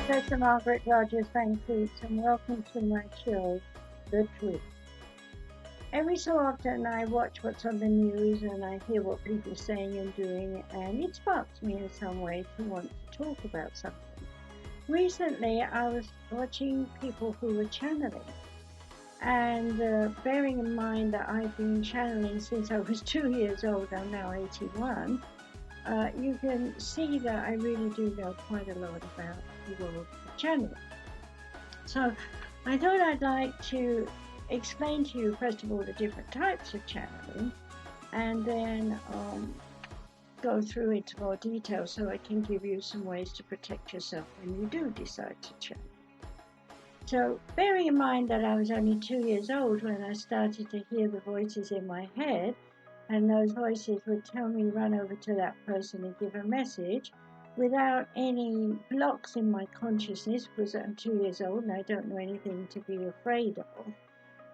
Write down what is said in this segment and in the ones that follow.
Professor Margaret Vann Coops, and welcome to my show, The Truth. Every so often, I watch what's on the news and I hear what people are saying and doing, and it sparks me in some way to want to talk about something. Recently, I was watching people who were channeling, and bearing in mind that I've been channeling since I was 2 years old, I'm now 81. You can see that I really do know quite a lot about the world of channeling. So I thought I'd like to explain to you, first of all, the different types of channeling, and then go through into more detail so I can give you some ways to protect yourself when you do decide to channel. So, bearing in mind that I was only 2 years old when I started to hear the voices in my head, and those voices would tell me run over to that person and give a message without any blocks in my consciousness, because I'm 2 years old and I don't know anything to be afraid of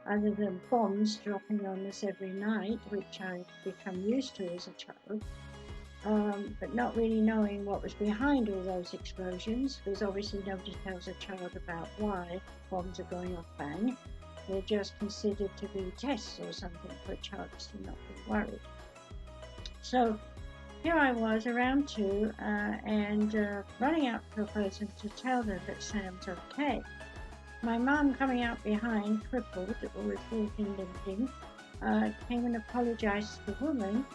other than bombs dropping on us every night, which I've become used to as a child. But not really knowing what was behind all those explosions, because obviously nobody tells a child about why bombs are going off bang. They're just considered to be tests or something for a child to not be worried. So here I was around 2 and running out to a person to tell them that Sam's okay. My mum, coming out behind, crippled with walking limping, came and apologized to the woman.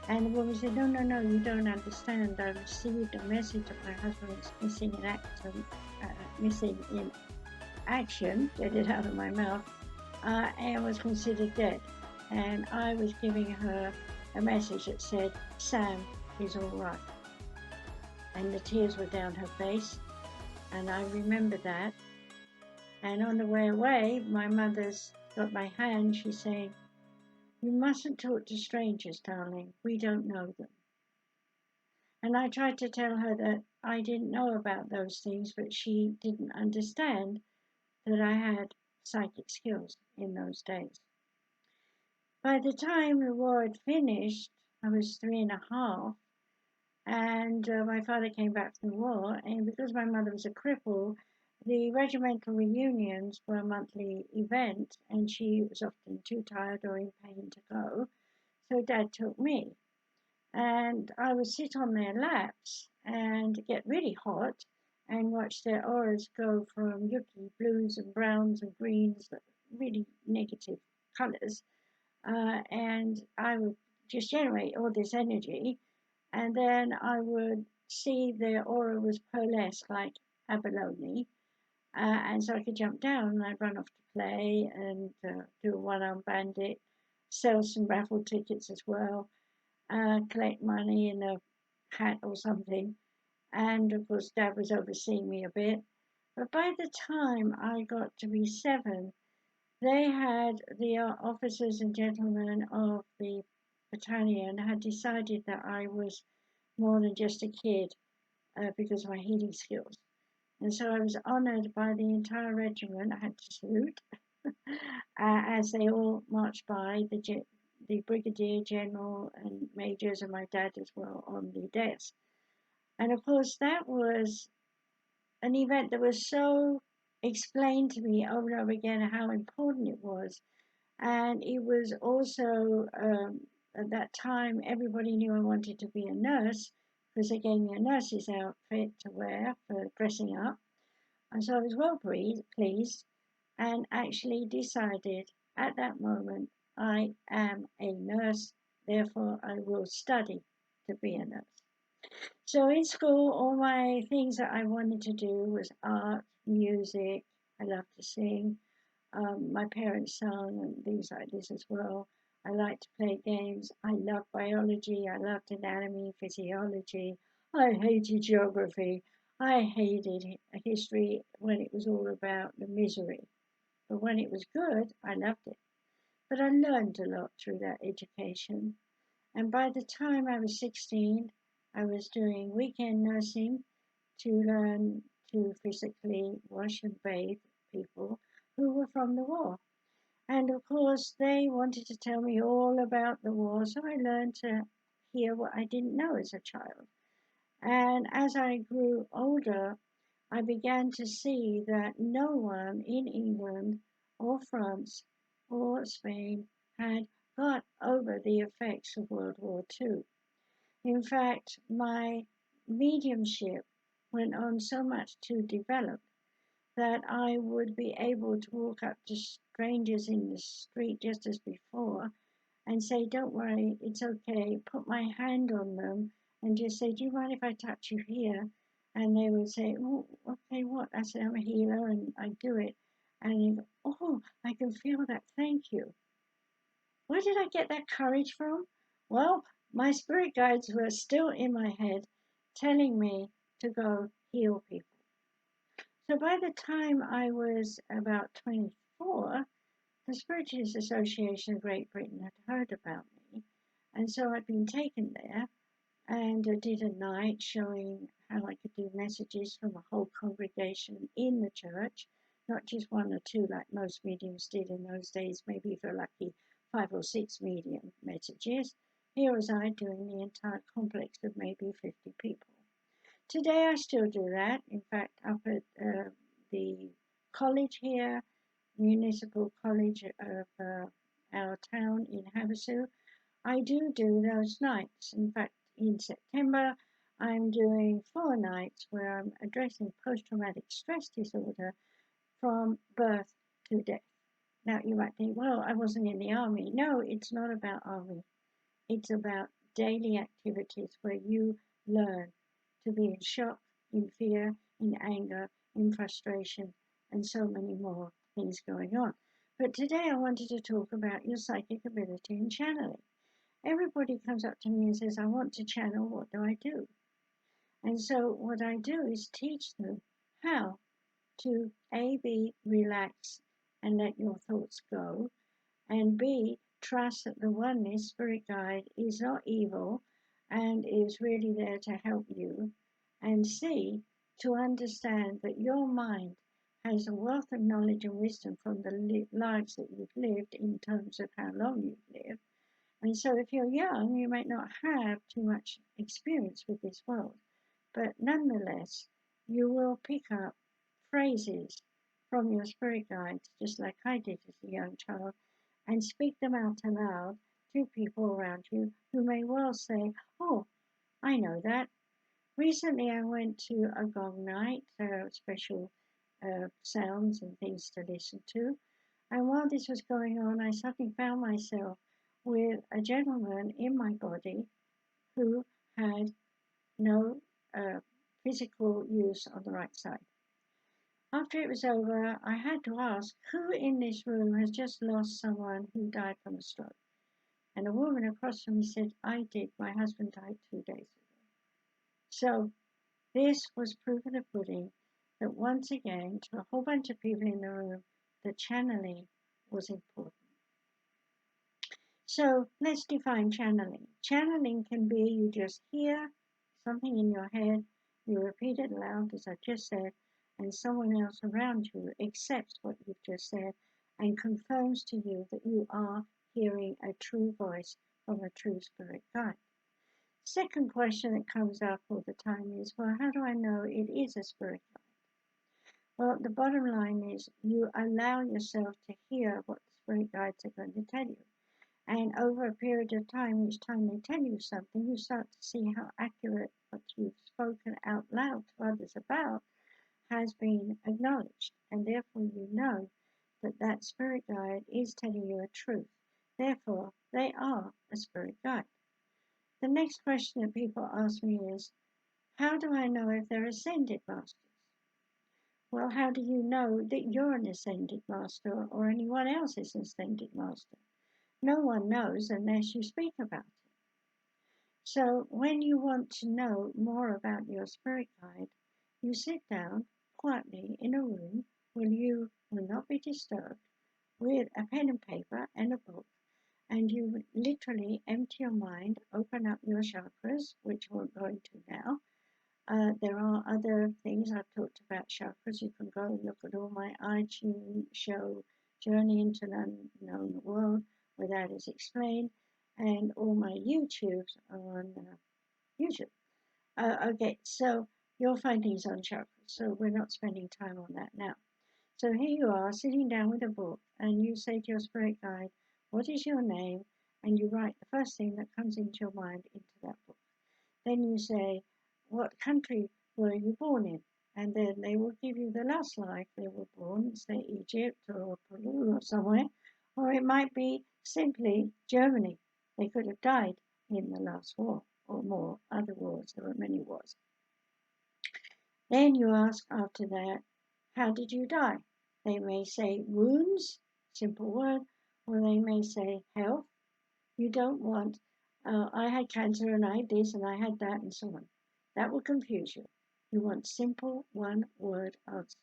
And the woman said, no, no, no, you don't understand. I received a message that my husband was missing in action, get it out of my mouth, and was considered dead. And I was giving her a message that said, Sam is all right. And the tears were down her face, and I remember that. And on the way away, my mother's got my hand. She's saying, you mustn't talk to strangers, darling. We don't know them. And I tried to tell her that I didn't know about those things, but she didn't understand that I had psychic skills in those days. By the time the war had finished, I was 3.5, and my father came back from the war. And because my mother was a cripple, the regimental reunions were a monthly event, and she was often too tired or in pain to go. So Dad took me, and I would sit on their laps and get really hot and watch their auras go from yucky blues and browns and greens, really negative colors. And I would just generate all this energy, and then I would see their aura was pearlesque like abalone, and so I could jump down and I'd run off to play and do a one-arm bandit, sell some raffle tickets as well, collect money in a hat or something. And of course, Dad was overseeing me a bit. But by the time I got to be 7, they had, the officers and gentlemen of the battalion had decided that I was more than just a kid because of my healing skills. And so I was honoured by the entire regiment. I had to salute as they all marched by, the brigadier general and majors and my dad as well on the desk. And of course, that was an event that was so explained to me over and over again how important it was. And it was also, at that time, everybody knew I wanted to be a nurse because they gave me a nurse's outfit to wear for dressing up. And so I was well pleased and actually decided at that moment I am a nurse, therefore I will study to be a nurse. So in school, all my things that I wanted to do was art, music. I love to sing. My parents sung and things like this as well. I like to play games. I love biology. I loved anatomy, physiology. I hated geography. I hated history when it was all about the misery. But when it was good, I loved it. But I learned a lot through that education. And by the time I was 16, I was doing weekend nursing to learn to physically wash and bathe people who were from the war. And of course, they wanted to tell me all about the war, so I learned to hear what I didn't know as a child. And as I grew older, I began to see that no one in England or France or Spain had got over the effects of World War II. In fact, my mediumship went on so much to develop that I would be able to walk up to strangers in the street just as before and say, "Don't worry, it's okay." Put my hand on them and just say, "Do you mind if I touch you here?" And they would say, "Oh, okay, what?" I said, "I'm a healer," and I do it. And they go, "Oh, I can feel that. Thank you." Where did I get that courage from? Well, my spirit guides were still in my head telling me to go heal people. So by the time I was about 24, the Spiritist Association of Great Britain had heard about me, and so I'd been taken there and did a night showing how I could do messages from a whole congregation in the church, not just one or two like most mediums did in those days, maybe if you're lucky, 5 or 6 medium messages. Here was I doing the entire complex of maybe 50 people. Today I still do that. In fact, up at the college here, Municipal College of our town in Havasu, I do those nights. In fact, in September, I'm doing 4 nights where I'm addressing post-traumatic stress disorder from birth to death. Now, you might think, well, I wasn't in the army. No, it's not about army. It's about daily activities where you learn to be in shock, in fear, in anger, in frustration, and so many more things going on. But today I wanted to talk about your psychic ability and channeling. Everybody comes up to me and says, "I want to channel, what do I do?" And so what I do is teach them how to A, B, relax and let your thoughts go, and B, trust that the oneness spirit guide is not evil and is really there to help you, and C, to understand that your mind has a wealth of knowledge and wisdom from the lives that you've lived in terms of how long you've lived. And so if you're young, you might not have too much experience with this world, but nonetheless, you will pick up phrases from your spirit guides, just like I did as a young child, and speak them out aloud to people around you who may well say, "Oh, I know that." Recently, I went to a gong night, special sounds and things to listen to. And while this was going on, I suddenly found myself with a gentleman in my body who had no physical use on the right side. After it was over, I had to ask, who in this room has just lost someone who died from a stroke? And a woman across from me said, "I did. My husband died 2 days ago." So this was proof of the pudding that once again, to a whole bunch of people in the room, the channeling was important. So let's define channeling. Channeling can be you just hear something in your head, you repeat it aloud, as I just said, and someone else around you accepts what you've just said and confirms to you that you are hearing a true voice from a true spirit guide. Second question that comes up all the time is, well, how do I know it is a spirit guide? Well, the bottom line is you allow yourself to hear what the spirit guides are going to tell you. And over a period of time, each time they tell you something, you start to see how accurate what you've spoken out loud to others about has been acknowledged. And therefore, you know that that spirit guide is telling you a truth. Therefore, they are a spirit guide. The next question that people ask me is, how do I know if they're ascended masters? Well, how do you know that you're an ascended master or anyone else is an ascended master? No one knows unless you speak about it. So when you want to know more about your spirit guide, you sit down quietly in a room where you will not be disturbed with a pen and paper and a book, and you literally empty your mind, open up your chakras, which we're going to now. There are other things I've talked about chakras. You can go and look at all my iTunes show, Journey into an Unknown World, where that is explained, and all my YouTubes are on YouTube. Okay, so You'll find these on chakras, so we're not spending time on that now. So here you are sitting down with a book, and you say to your spirit guide, "What is your name?" And you write the first thing that comes into your mind into that book. Then you say, "What country were you born in?" And then they will give you the last life they were born, say Egypt or Peru or somewhere, or it might be simply Germany. They could have died in the last war or more other wars. There were many wars. Then you ask after that, "How did you die?" They may say wounds, simple word, or they may say health. You don't want, I had cancer and I had this and I had that and so on. That will confuse you. You want simple one word answers.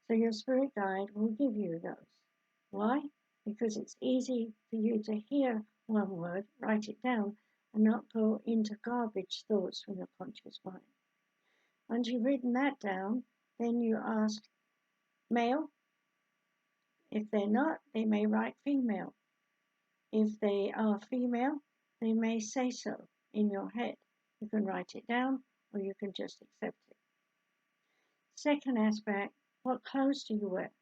So your spirit guide will give you those. Why? Because it's easy for you to hear one word, write it down, and not go into garbage thoughts from your conscious mind. Once you've written that down, then you ask male. If they're not, they may write female. If they are female, they may say so in your head. You can write it down or you can just accept it. Second aspect, what clothes do you wear?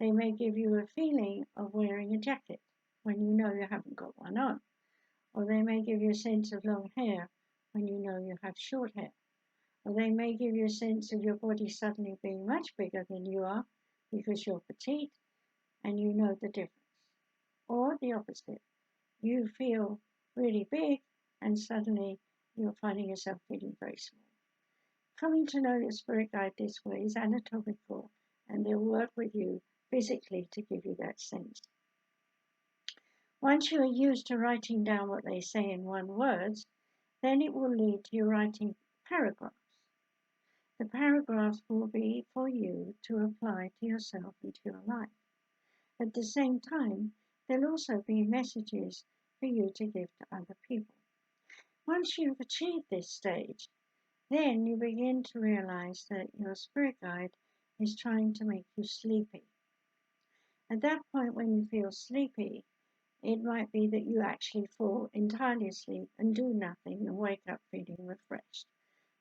They may give you a feeling of wearing a jacket when you know you haven't got one on. Or they may give you a sense of long hair when you know you have short hair. Or they may give you a sense of your body suddenly being much bigger than you are because you're petite and you know the difference. Or the opposite. You feel really big and suddenly you're finding yourself feeling very small. Coming to know your spirit guide this way is anatomical and they'll work with you physically to give you that sense. Once you are used to writing down what they say in one words, then it will lead to you writing paragraphs. The paragraphs will be for you to apply to yourself and to your life. At the same time, there'll also be messages for you to give to other people. Once you've achieved this stage, then you begin to realize that your spirit guide is trying to make you sleepy. At that point, when you feel sleepy, it might be that you actually fall entirely asleep and do nothing and wake up feeling refreshed.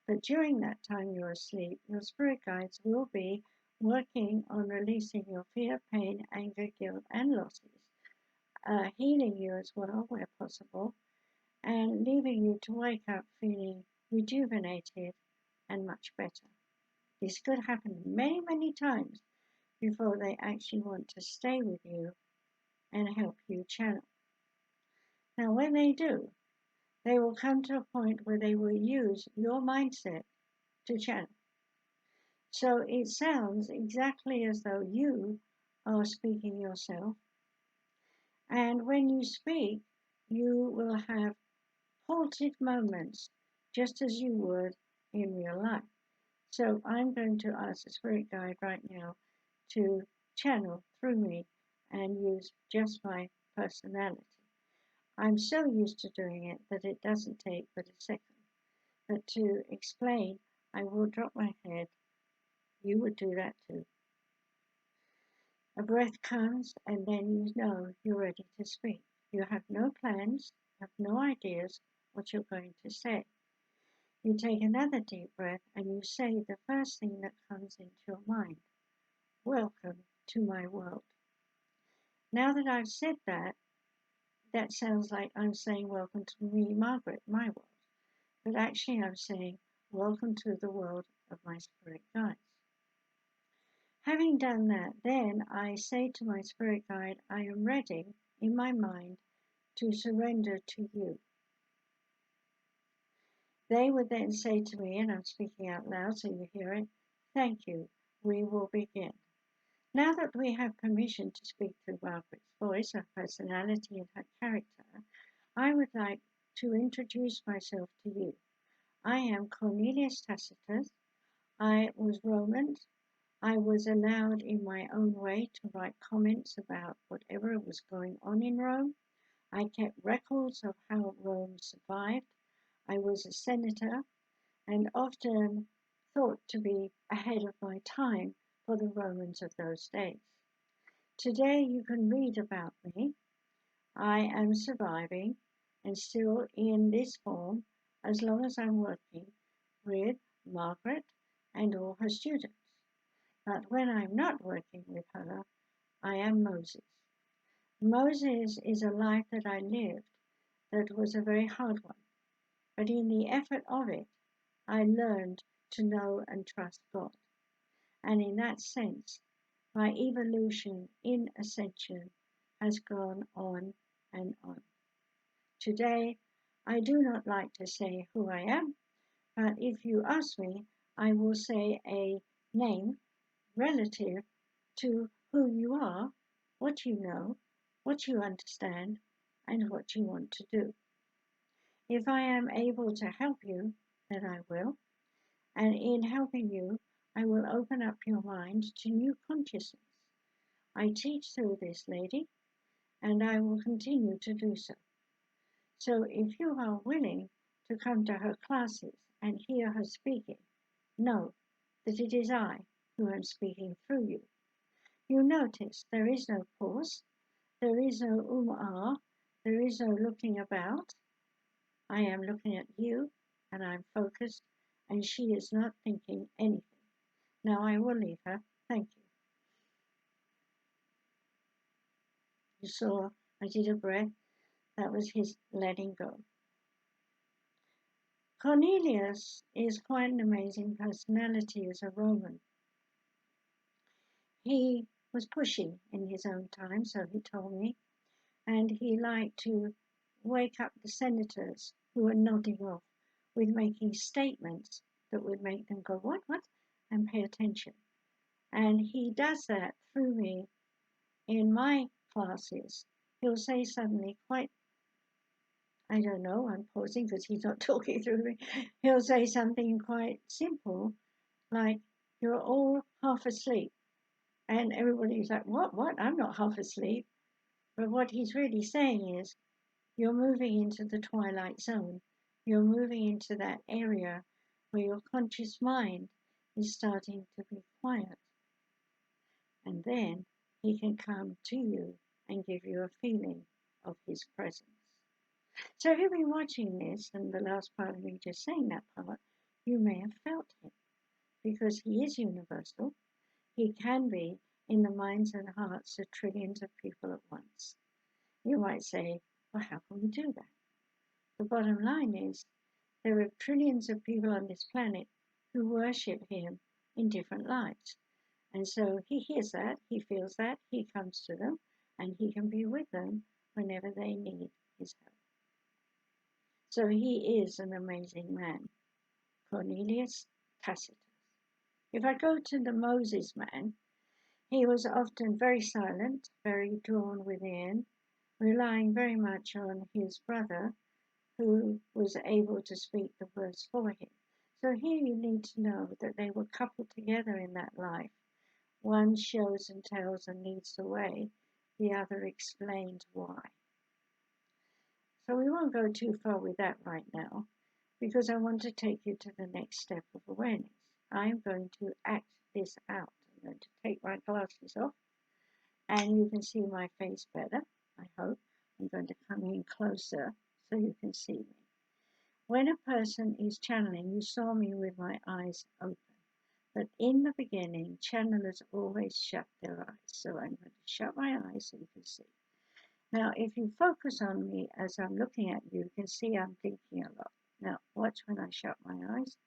But during that time you're asleep, your spirit guides will be working on releasing your fear, pain, anger, guilt, and losses, healing you as well where possible, and leaving you to wake up feeling rejuvenated and much better. This could happen many, many times before they actually want to stay with you and help you channel. Now, when they do, they will come to a point where they will use your mindset to channel. So it sounds exactly as though you are speaking yourself. And when you speak, you will have halted moments just as you would in real life. So I'm going to ask the spirit guide right now to channel through me and use just my personality. I'm so used to doing it that it doesn't take but a second. But to explain, I will drop my head. You would do that too. A breath comes and then you know you're ready to speak. You have no plans, have no ideas what you're going to say. You take another deep breath and you say the first thing that comes into your mind. Welcome to my world. Now that I've said that, that sounds like I'm saying welcome to me, Margaret, my world. But actually I'm saying welcome to the world of my spirit guides. Having done that, then I say to my spirit guide, I am ready in my mind to surrender to you. They would then say to me, and I'm speaking out loud so you hear it, thank you, we will begin. Now that we have permission to speak through Margaret's voice, her personality and her character, I would like to introduce myself to you. I am Cornelius Tacitus. I was Roman. I was allowed in my own way to write comments about whatever was going on in Rome. I kept records of how Rome survived. I was a senator and often thought to be ahead of my time for the Romans of those days. Today you can read about me. I am surviving and still in this form as long as I'm working with Margaret, and all her students. But when I'm not working with her, I am Moses. Moses is a life that I lived that was a very hard one. But in the effort of it, I learned to know and trust God. And in that sense, my evolution in ascension has gone on and on. Today, I do not like to say who I am, but if you ask me, I will say a name relative to who you are, what you know, what you understand, and what you want to do. If I am able to help you, then I will. And in helping you, I will open up your mind to new consciousness. I teach through this lady, and I will continue to do so. So if you are willing to come to her classes and hear her speaking, know that it is I who am speaking through you. You notice there is no pause, there is no ah, there is no looking about. I am looking at you and I'm focused, and she is not thinking anything. Now I will leave her. Thank you. You saw I did a breath. That was his letting go. Cornelius is quite an amazing personality as a Roman. He was pushy in his own time, so he told me, and he liked to wake up the senators who were nodding off with making statements that would make them go, what, and pay attention. And he does that through me in my classes. He'll say suddenly, quite, I don't know, I'm pausing because he's not talking through me. He'll say something quite simple, like, you're all half asleep. And everybody's like, what? I'm not half asleep. But what he's really saying is, you're moving into the twilight zone. You're moving into that area where your conscious mind is starting to be quiet. And then he can come to you and give you a feeling of his presence. So if you've been watching this and the last part of me just saying that part, you may have felt him because he is universal. He can be in the minds and hearts of trillions of people at once. You might say, well, how can we do that? The bottom line is there are trillions of people on this planet who worship him in different lives. And so he hears that, he feels that, he comes to them, and he can be with them whenever they need his help. So he is an amazing man, Cornelius Tacitus. If I go to the Moses man, he was often very silent, very drawn within, relying very much on his brother, who was able to speak the words for him. So here you need to know that they were coupled together in that life. One shows and tells and leads the way, the other explains why. So we won't go too far with that right now, because I want to take you to the next step of awareness. I'm going to act this out. I'm going to take my glasses off, and you can see my face better, I hope. I'm going to come in closer so you can see me. When a person is channeling, you saw me with my eyes open. But in the beginning, channelers always shut their eyes. So I'm going to shut my eyes so you can see. Now, if you focus on me as I'm looking at you, you can see I'm thinking a lot. Now, watch when I shut my eyes.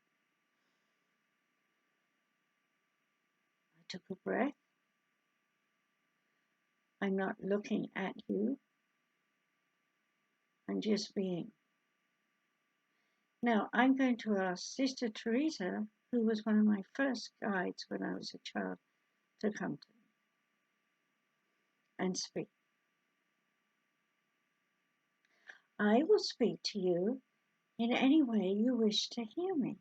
I took a breath. I'm not looking at you. I'm just being. Now, I'm going to ask Sister Teresa, who was one of my first guides when I was a child, to come to me and speak. I will speak to you in any way you wish to hear me.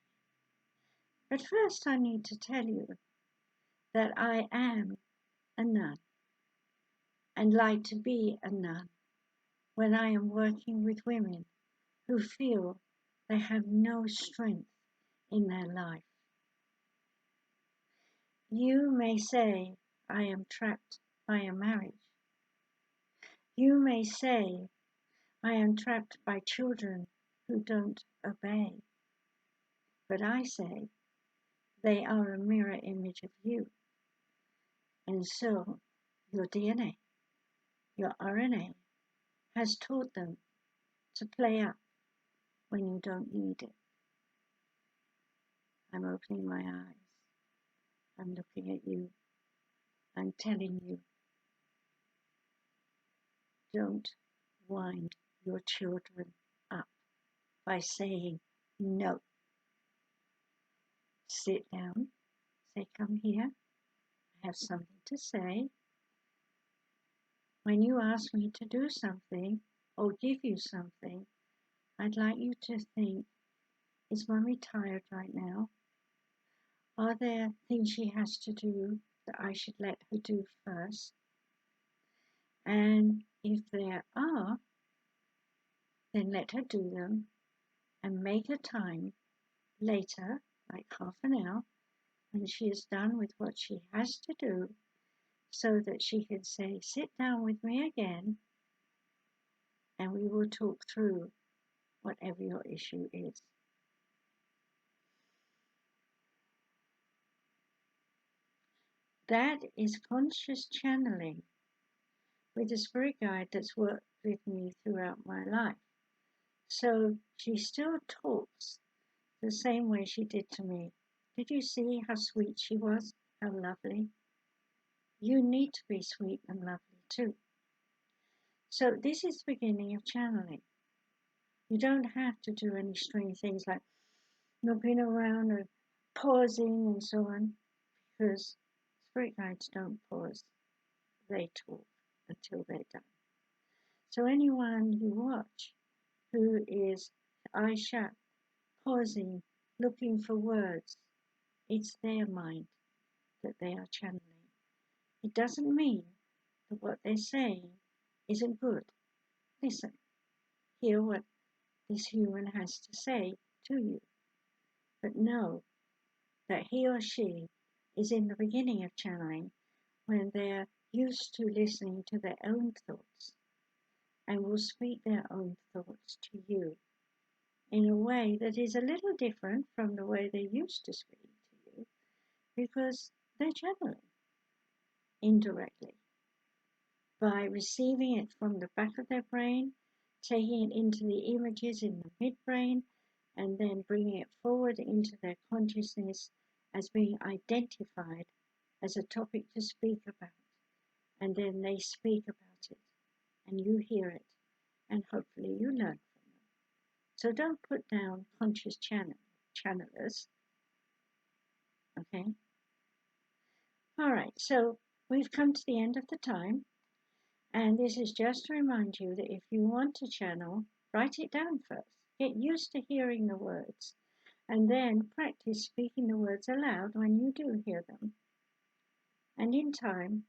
But first, I need to tell you that I am a nun and like to be a nun when I am working with women who feel they have no strength in their life. You may say, I am trapped by a marriage. You may say, I am trapped by children who don't obey. But I say, They are a mirror image of you. And so your DNA, your RNA, has taught them to play up when you don't need it. I'm opening my eyes. I'm looking at you. I'm telling you, don't wind your children up by saying no. Sit down. Say, come here. I have something to say. When you ask me to do something or give you something, I'd like you to think, is Mummy tired right now? Are there things she has to do that I should let her do first? And if there are, then let her do them and make a time later, like half an hour, when she is done with what she has to do, so that she can say, sit down with me again and we will talk through whatever your issue is. That is conscious channeling with a spirit guide that's worked with me throughout my life. So she still talks the same way she did to me. Did you see how sweet she was? How lovely? You need to be sweet and lovely too. So this is the beginning of channeling. You don't have to do any strange things like looking around and pausing and so on, because spirit guides don't pause. They talk until they're done. So anyone you watch who is eyes shut, pausing, looking for words, it's their mind that they are channeling. It doesn't mean that what they're saying isn't good. Listen, hear what this human has to say to you, but know that he or she is in the beginning of channeling when they're used to listening to their own thoughts and will speak their own thoughts to you in a way that is a little different from the way they used to speak to you because they're channeling indirectly by receiving it from the back of their brain, taking it into the images in the midbrain, and then bringing it forward into their consciousness as being identified as a topic to speak about. And then they speak about it, and you hear it, and hopefully you learn from them. So don't put down conscious channelers, okay? All right, so we've come to the end of the time. And this is just to remind you that if you want to channel, write it down first. Get used to hearing the words and then practice speaking the words aloud when you do hear them. And in time,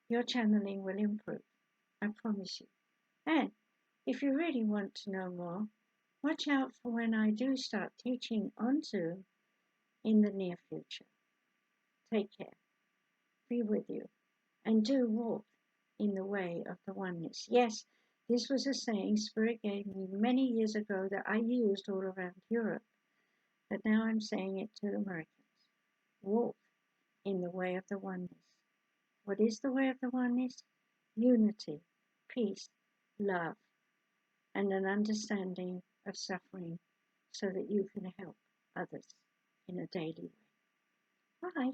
your channeling will improve. I promise you. And if you really want to know more, watch out for when I do start teaching on Zoom in the near future. Take care. Be with you. And do walk in the way of the oneness. Yes, this was a saying Spirit gave me many years ago that I used all around Europe, but now I'm saying it to Americans. Walk in the way of the oneness. What is the way of the oneness? Unity, peace, love, and an understanding of suffering so that you can help others in a daily way. Bye.